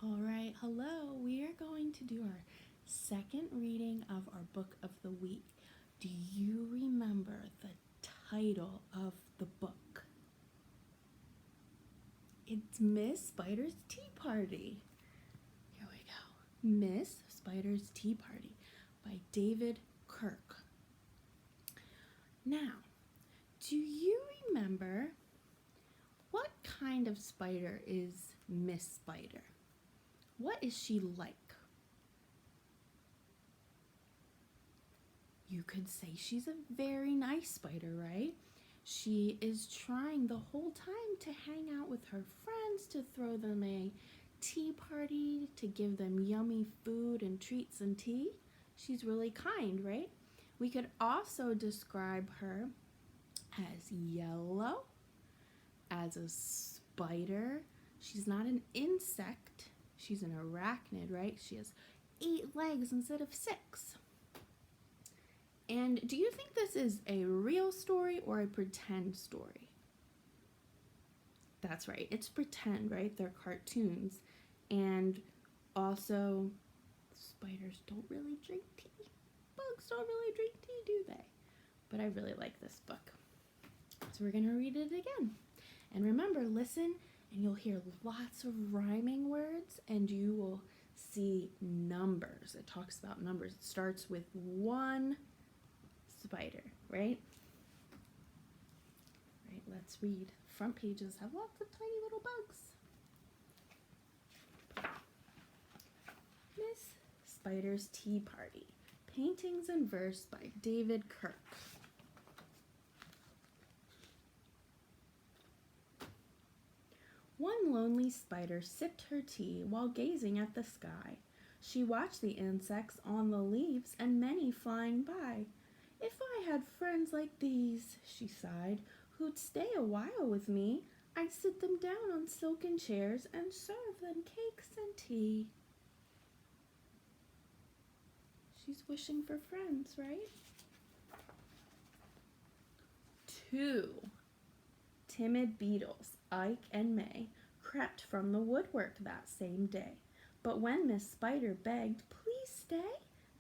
All right, hello. We are going to do our second reading of our book of the week. Do you remember the title of the book? It's Miss Spider's Tea Party. Here we go. Miss Spider's Tea Party by David Kirk. Now, do you remember what kind of spider is Miss Spider? What is she like? You could say she's a very nice spider, right? She is trying the whole time to hang out with her friends, to throw them a tea party, to give them yummy food and treats and tea. She's really kind, right? We could also describe her as yellow, as a spider. She's not an insect. She's an arachnid, right? She has 8 legs instead of 6. And do you think this is a real story or a pretend story? That's right, it's pretend, right? They're cartoons. And also, spiders don't really drink tea. Bugs don't really drink tea, do they? But I really like this book. So we're going to read it again. And remember, listen, and you'll hear lots of rhyming words, and you will see numbers. It talks about numbers. It starts with 1 spider, right? Right, let's read. Front pages have lots of tiny little bugs. Miss Spider's Tea Party. Paintings and verse by David Kirk. One lonely spider sipped her tea while gazing at the sky. She watched the insects on the leaves and many flying by. If I had friends like these, she sighed, who'd stay a while with me, I'd sit them down on silken chairs and serve them cakes and tea. She's wishing for friends, right? 2 timid beetles, Ike and May, crept from the woodwork that same day. But when Miss Spider begged, "Please stay,"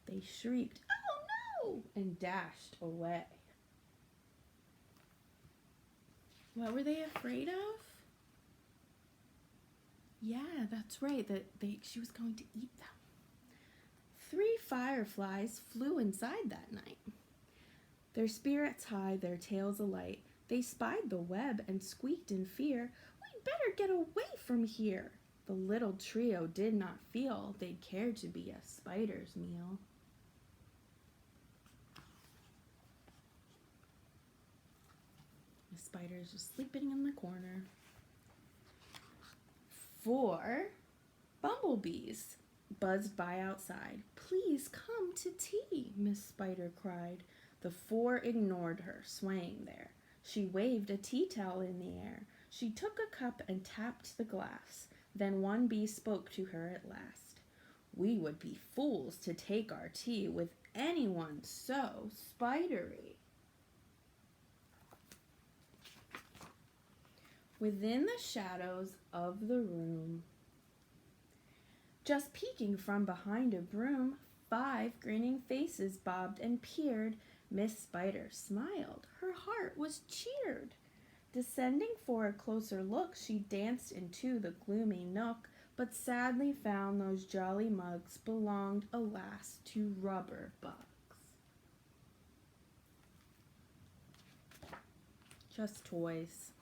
they shrieked, "Oh no!" and dashed away. What were they afraid of? Yeah, that's right, she was going to eat them. 3 fireflies flew inside that night. Their spirits high, their tails alight, they spied the web and squeaked in fear, "We'd better get away from here." The little trio did not feel they'd care to be a spider's meal. The spider's just sleeping in the corner. 4 bumblebees buzzed by outside. "Please come to tea," Miss Spider cried. The 4 ignored her, swaying there. She waved a tea towel in the air. She took a cup and tapped the glass. Then one bee spoke to her at last. "We would be fools to take our tea with anyone so spidery." Within the shadows of the room, just peeking from behind a broom, 5 grinning faces bobbed and peered. Miss Spider smiled. Her heart was cheered. Descending for a closer look, she danced into the gloomy nook, but sadly found those jolly mugs belonged, alas, to rubber bugs. Just toys.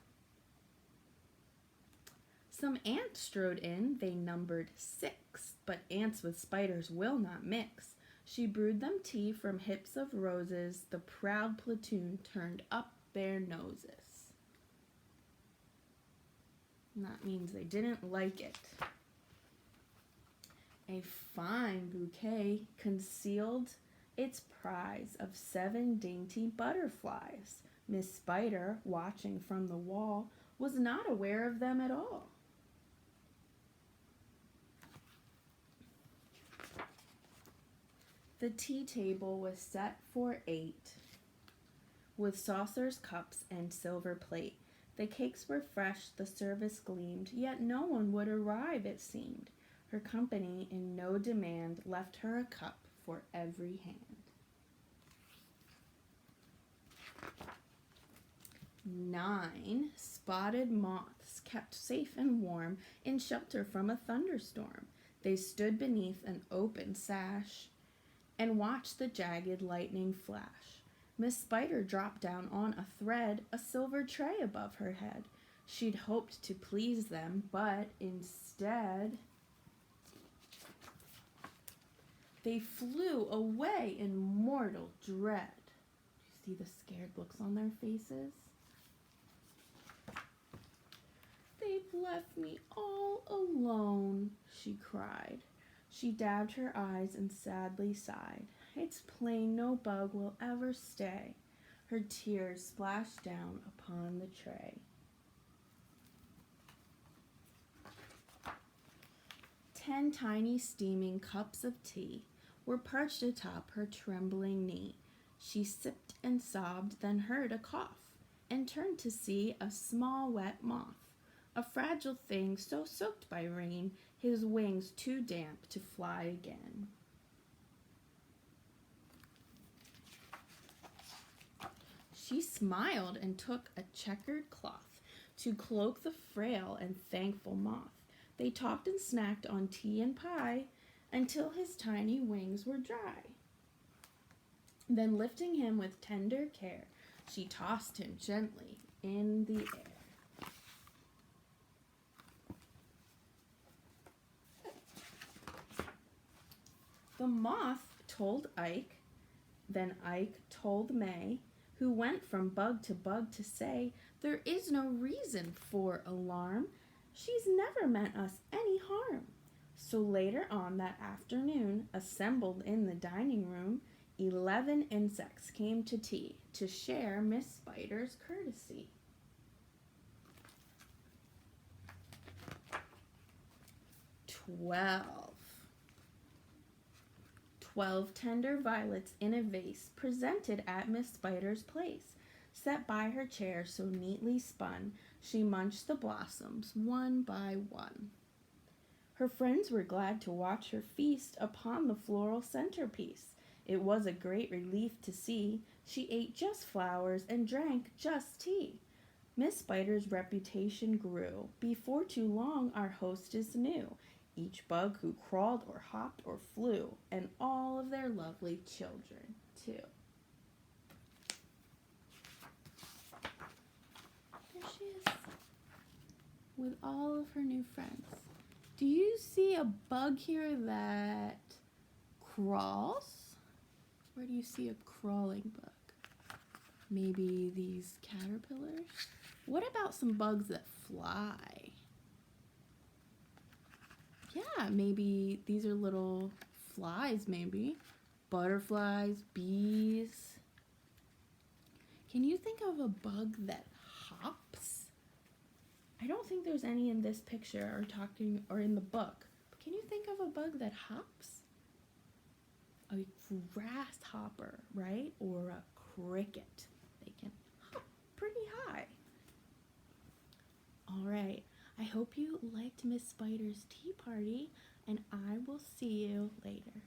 Some ants strode in, they numbered 6, but ants with spiders will not mix. She brewed them tea from hips of roses, the proud platoon turned up their noses. And that means they didn't like it. A fine bouquet concealed its prize of 7 dainty butterflies. Miss Spider, watching from the wall, was not aware of them at all. The tea table was set for 8, with saucers, cups, and silver plate. The cakes were fresh, the service gleamed, yet no one would arrive, it seemed. Her company, in no demand, left her a cup for every hand. 9 spotted moths kept safe and warm in shelter from a thunderstorm. They stood beneath an open sash and watched the jagged lightning flash. Miss Spider dropped down on a thread, a silver tray above her head. She'd hoped to please them, but instead they flew away in mortal dread. Do you see the scared looks on their faces? They've left me all alone, she cried. She dabbed her eyes and sadly sighed. It's plain no bug will ever stay. Her tears splashed down upon the tray. 10 tiny steaming cups of tea were perched atop her trembling knee. She sipped and sobbed, then heard a cough, and turned to see a small wet moth, a fragile thing so soaked by rain, his wings too damp to fly again. She smiled and took a checkered cloth to cloak the frail and thankful moth. They talked and snacked on tea and pie until his tiny wings were dry. Then, lifting him with tender care, she tossed him gently in the air. The moth told Ike, then Ike told May, who went from bug to say, there is no reason for alarm. She's never meant us any harm. So later on that afternoon, assembled in the dining room, 11 insects came to tea to share Miss Spider's courtesy. 12 tender violets in a vase presented at Miss Spider's place. Set by her chair so neatly spun, she munched the blossoms one by one. Her friends were glad to watch her feast upon the floral centerpiece. It was a great relief to see she ate just flowers and drank just tea. Miss Spider's reputation grew. Before too long, our hostess knew each bug who crawled or hopped or flew, and all of their lovely children, too. There she is, with all of her new friends. Do you see a bug here that crawls? Where do you see a crawling bug? Maybe these caterpillars? What about some bugs that fly? Yeah, maybe these are little flies, maybe. Butterflies, bees. Can you think of a bug that hops? I don't think there's any in this picture or in the book. But can you think of a bug that hops? A grasshopper, right? Or a cricket. They can hop pretty high. All right. I hope you liked Miss Spider's tea party, and I will see you later.